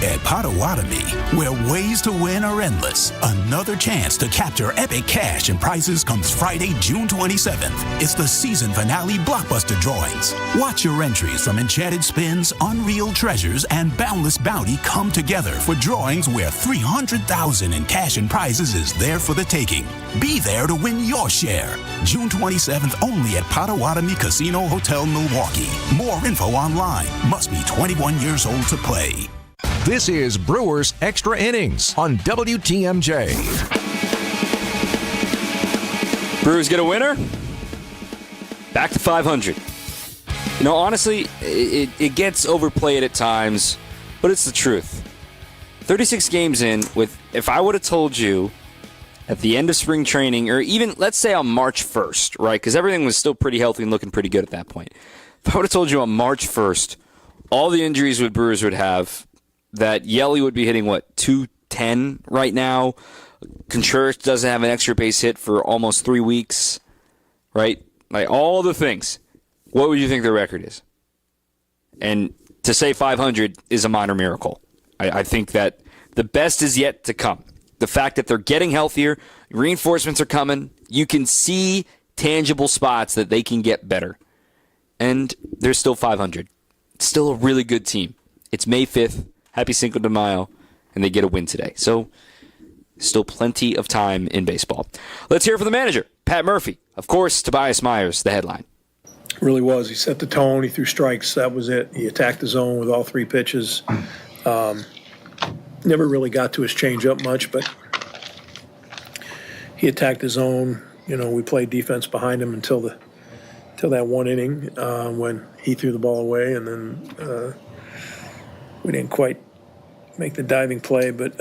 At Potawatomi, where ways to win are endless, another chance to capture epic cash and prizes comes Friday, June 27th. It's the season finale blockbuster drawings. Watch your entries from Enchanted Spins, Unreal Treasures, and Boundless Bounty come together for drawings where $300,000 in cash and prizes is there for the taking. Be there to win your share. June 27th only at Potawatomi Casino Hotel, Milwaukee. More info online. Must be 21 years old to play. This is Brewers Extra Innings on WTMJ. Brewers get a winner. Back to 500. You know, honestly, it gets overplayed at times, but it's the truth. 36 games in, if I would have told you at the end of spring training, or even, let's say on March 1st, right, because everything was still pretty healthy and looking pretty good at that point. If I would have told you on March 1st, all the injuries Brewers would have, that Yelly would be hitting, 210 right now. Contreras doesn't have an extra base hit for almost 3 weeks, right? Like, all the things. What would you think their record is? And to say 500 is a minor miracle. I think that the best is yet to come. The fact that they're getting healthier, reinforcements are coming, you can see tangible spots that they can get better. And they're still 500. Still a really good team. It's May 5th. Happy Cinco de Mayo, and they get a win today. So, still plenty of time in baseball. Let's hear from the manager, Pat Murphy. Of course, Tobias Myers, the headline. Really was. He set the tone. He threw strikes. That was it. He attacked the zone with all 3 pitches. Never really got to his changeup much, but he attacked the zone. You know, we played defense behind him until that 1 inning when he threw the ball away, and then we didn't quite make the diving play, but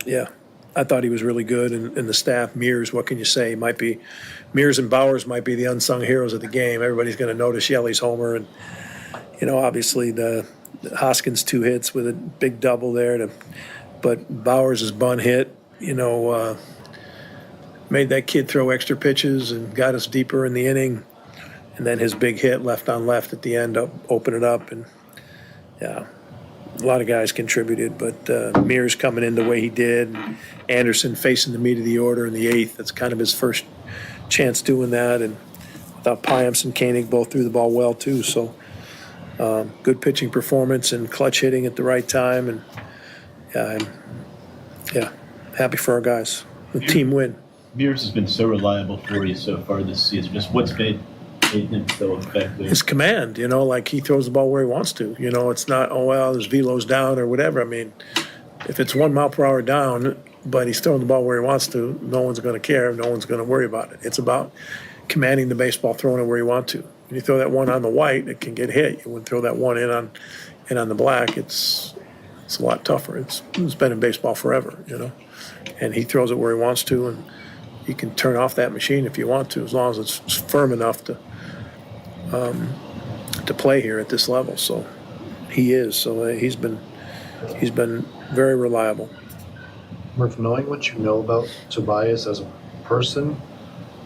yeah, I thought he was really good. And the staff, Mears, what can you say? Mears and Bowers might be the unsung heroes of the game. Everybody's going to notice Yelly's homer, and obviously the Hoskins 2 hits with a big double there. But Bowers' bunt hit, made that kid throw extra pitches and got us deeper in the inning. And then his big hit left on left at the end opened it up, and yeah. A lot of guys contributed, but Mears coming in the way he did, Anderson facing the meat of the order in the 8th. That's kind of his first chance doing that, and I thought Piams and Koenig both threw the ball well too. So good pitching performance and clutch hitting at the right time, and I'm happy for our guys. The team win. Mears has been so reliable for you so far this season. Just what's made him so effective? His command, like he throws the ball where he wants to. It's not, his velo's down or whatever. I mean, if it's 1 mile per hour down, but he's throwing the ball where he wants to, no one's going to care. No one's going to worry about it. It's about commanding the baseball, throwing it where you want to. When you throw that one on the white, it can get hit. You wouldn't throw that one in on the black. It's, It's a lot tougher. It's been in baseball forever, and he throws it where he wants to, and you can turn off that machine if you want to, as long as it's firm enough to play here at this level. So he is. So he's been very reliable. Murph, knowing what you know about Tobias as a person,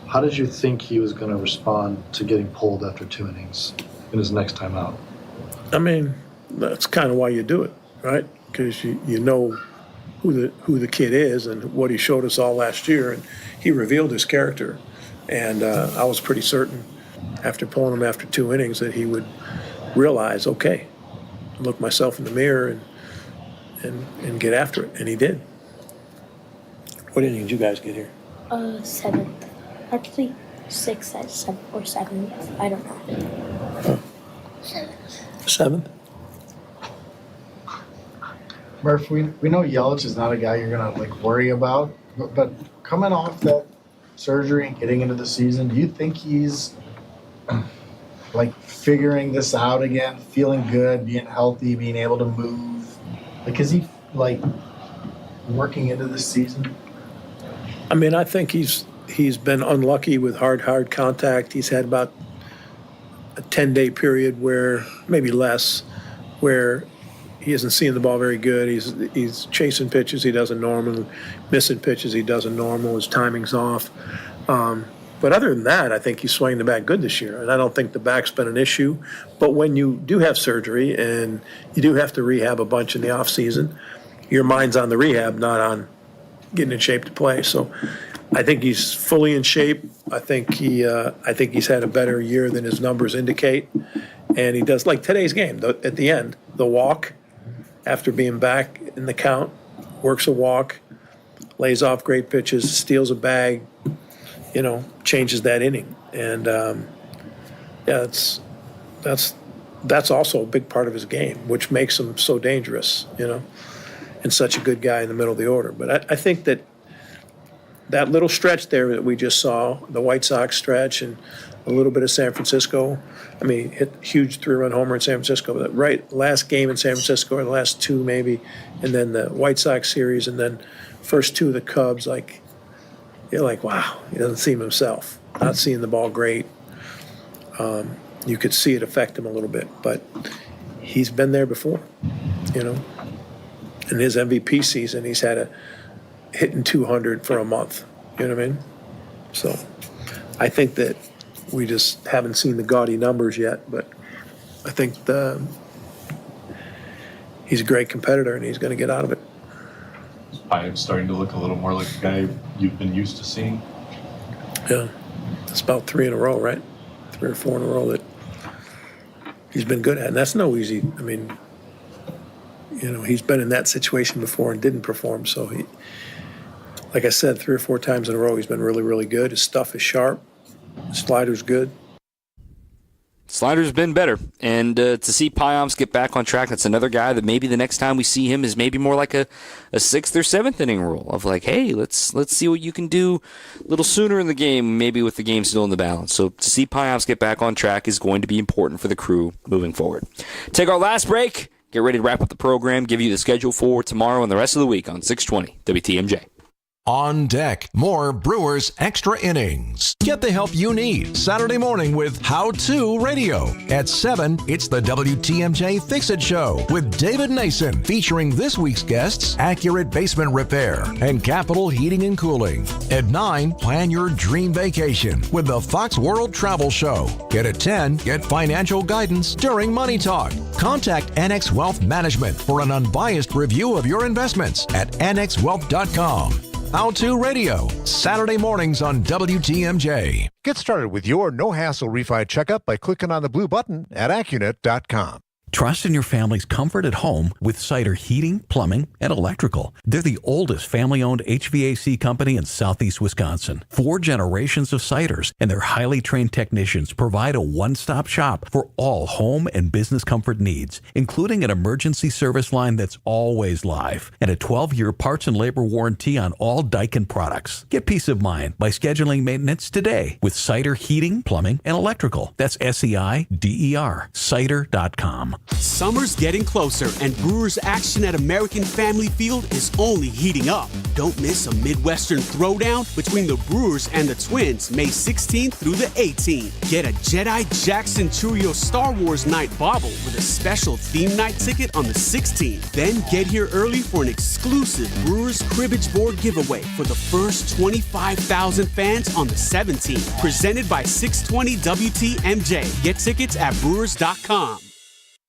how did you think he was going to respond to getting pulled after 2 innings in his next time out? I mean, that's kind of why you do it, right? Because you know who the kid is and what he showed us all last year, and he revealed his character. And I was pretty certain after pulling him after 2 innings that he would realize, okay, look myself in the mirror and get after it, and he did. What inning did you guys get here? 7th. Actually, 6th or 7th. I don't know. 7th. Murph, we know Yelich is not a guy you're gonna worry about, but coming off that surgery and getting into the season, do you think he's figuring this out again, feeling good, being healthy, being able to move? Is he working into this season? I mean, I think he's been unlucky with hard contact. He's had about a 10-day period where, maybe less, where he isn't seeing the ball very good. He's chasing pitches he doesn't normally, missing pitches he doesn't normal. His timing's off. But other than that, I think he's swinging the bat good this year. And I don't think the back's been an issue. But when you do have surgery and you do have to rehab a bunch in the off season, your mind's on the rehab, not on getting in shape to play. So I think he's fully in shape. I think he's had a better year than his numbers indicate. And he does, like today's game, at the end, the walk, after being back in the count, works a walk, lays off great pitches, steals a bag, changes that inning. And that's also a big part of his game, which makes him so dangerous, and such a good guy in the middle of the order. But I think that little stretch there that we just saw, the White Sox stretch and a little bit of San Francisco, I mean, hit huge 3-run homer in San Francisco, but right last game in San Francisco, or the last 2 maybe, and then the White Sox series, and then first 2 of the Cubs, you're like, wow, he doesn't seem himself. Not seeing the ball great. You could see it affect him a little bit, but he's been there before, In his MVP season, he's had hitting 200 for a month. You know what I mean? So I think that we just haven't seen the gaudy numbers yet, but I think he's a great competitor and he's going to get out of it. I'm starting to look a little more like the guy you've been used to seeing. Yeah, it's about 3 in a row, right? 3 or 4 in a row that he's been good at, and that's no easy. I mean, he's been in that situation before and didn't perform. So he, like I said, 3 or 4 times in a row, he's been really, really good. His stuff is sharp. His slider's good. Slider's been better. And to see Payamps get back on track, that's another guy that maybe the next time we see him is maybe more like a 6th or 7th inning role of hey, let's see what you can do a little sooner in the game, maybe with the game still in the balance. So to see Payamps get back on track is going to be important for the Crew moving forward. Take our last break. Get ready to wrap up the program, give you the schedule for tomorrow and the rest of the week on 620 WTMJ. On deck, more Brewers Extra Innings. Get the help you need Saturday morning with How To Radio. At 7, it's the WTMJ Fix-It Show with David Nason, featuring this week's guests, Accurate Basement Repair and Capital Heating and Cooling. At 9, plan your dream vacation with the Fox World Travel Show. At 10, get financial guidance during Money Talk. Contact Annex Wealth Management for an unbiased review of your investments at annexwealth.com. How To Radio, Saturday mornings on WTMJ. Get started with your no-hassle refi checkup by clicking on the blue button at Accunet.com. Trust in your family's comfort at home with Cider Heating, Plumbing, and Electrical. They're the oldest family-owned HVAC company in southeast Wisconsin. 4 generations of Ciders, and their highly trained technicians provide a one-stop shop for all home and business comfort needs, including an emergency service line that's always live and a 12-year parts and labor warranty on all Daikin products. Get peace of mind by scheduling maintenance today with Cider Heating, Plumbing, and Electrical. That's SEIDER, Cider.com. Summer's getting closer, and Brewers action at American Family Field is only heating up. Don't miss a Midwestern throwdown between the Brewers and the Twins, May 16th through the 18th. Get a Jedi Jack Centurio Star Wars night bauble with a special theme night ticket on the 16th. Then get here early for an exclusive Brewers cribbage board giveaway for the first 25,000 fans on the 17th. Presented by 620 WTMJ. Get tickets at Brewers.com.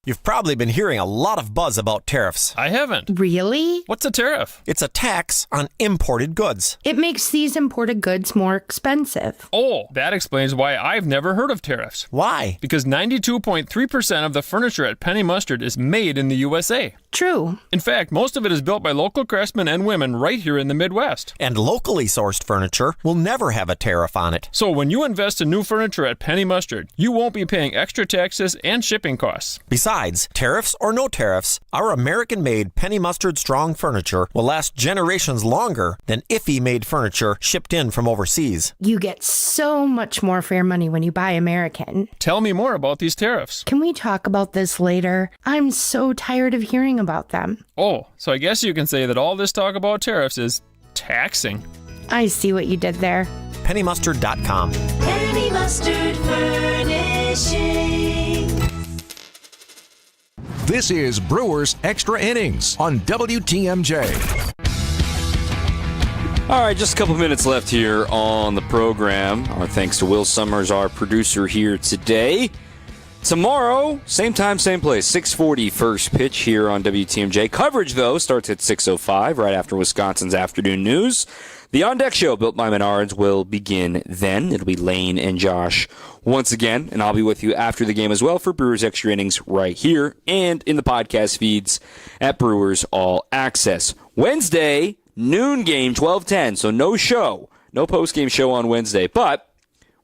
You've probably been hearing a lot of buzz about tariffs. I haven't. Really? What's a tariff? It's a tax on imported goods. It makes these imported goods more expensive. Oh, that explains why I've never heard of tariffs. Why? Because 92.3% of the furniture at Penny Mustard is made in the USA. True. In fact, most of it is built by local craftsmen and women right here in the Midwest. And locally sourced furniture will never have a tariff on it. So when you invest in new furniture at Penny Mustard, you won't be paying extra taxes and shipping costs. Besides, tariffs or no tariffs, our American-made Penny Mustard Strong furniture will last generations longer than IFE-made furniture shipped in from overseas. You get so much more for your money when you buy American. Tell me more about these tariffs. Can we talk about this later? I'm so tired of hearing about them. Oh, so I guess you can say that all this talk about tariffs is taxing. I see what you did there. PennyMustard.com. Penny Mustard Furnishing. This is Brewers Extra Innings on WTMJ. All right, just a couple minutes left here on the program. Our thanks to Will Summers, our producer here today. Tomorrow, same time, same place, 6:40 first pitch here on WTMJ. Coverage, though, starts at 6:05, right after Wisconsin's afternoon news. The On Deck Show, built by Menards, will begin then. It'll be Lane and Josh once again, and I'll be with you after the game as well for Brewers Extra Innings right here and in the podcast feeds at Brewers All Access. Wednesday, noon game, 12:10, so no show, no post-game show on Wednesday, but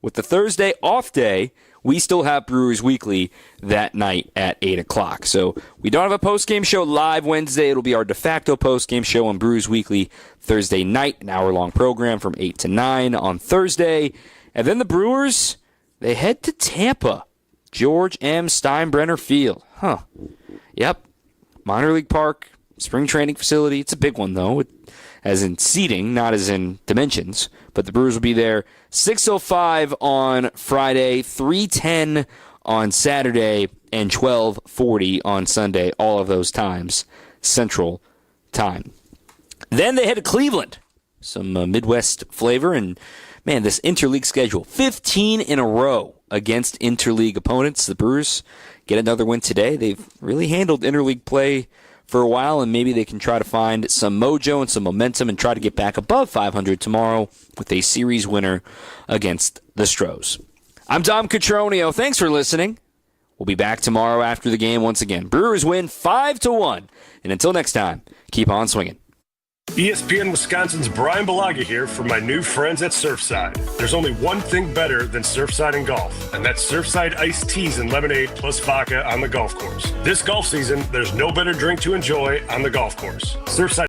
with the Thursday off day, we still have Brewers Weekly that night at 8 o'clock. So we don't have a post-game show live Wednesday. It'll be our de facto post-game show on Brewers Weekly Thursday night, an hour-long program from 8 to 9 on Thursday. And then the Brewers, they head to Tampa, George M. Steinbrenner Field. Yep, minor league park, spring training facility. It's a big one, though, as in seating, not as in dimensions. But the Brewers will be there 6:05 on Friday, 3:10 on Saturday, and 12:40 on Sunday. All of those times, Central Time. Then they head to Cleveland. Some Midwest flavor. And, man, this interleague schedule, 15 in a row against interleague opponents. The Brewers get another win today. They've really handled interleague play for a while, and maybe they can try to find some mojo and some momentum and try to get back above 500 tomorrow with a series winner against the Stros. I'm Tom Cotroneo. Thanks for listening. We'll be back tomorrow after the game once again. Brewers win 5-1. And until next time, keep on swinging. ESPN Wisconsin's Brian Balaga here for my new friends at Surfside. There's only one thing better than Surfside and golf, and that's Surfside iced teas and lemonade plus vodka on the golf course. This golf season, there's no better drink to enjoy on the golf course. Surfside